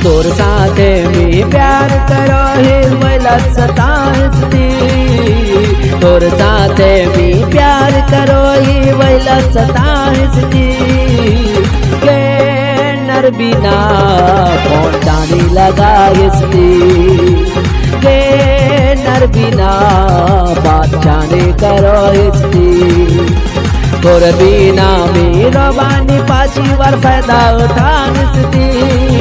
तोर साथे में प्यार करो ही वैला सताइस्ती। तोर साथे में प्यार करो ही वैला सताइस्ती। के नर बिना कौन जाने लगाइस्ती। के नर बिना बात जाने करो इस्ती। तोर बिना मेरा बानी पाची बार फायदा उठाइस्ती।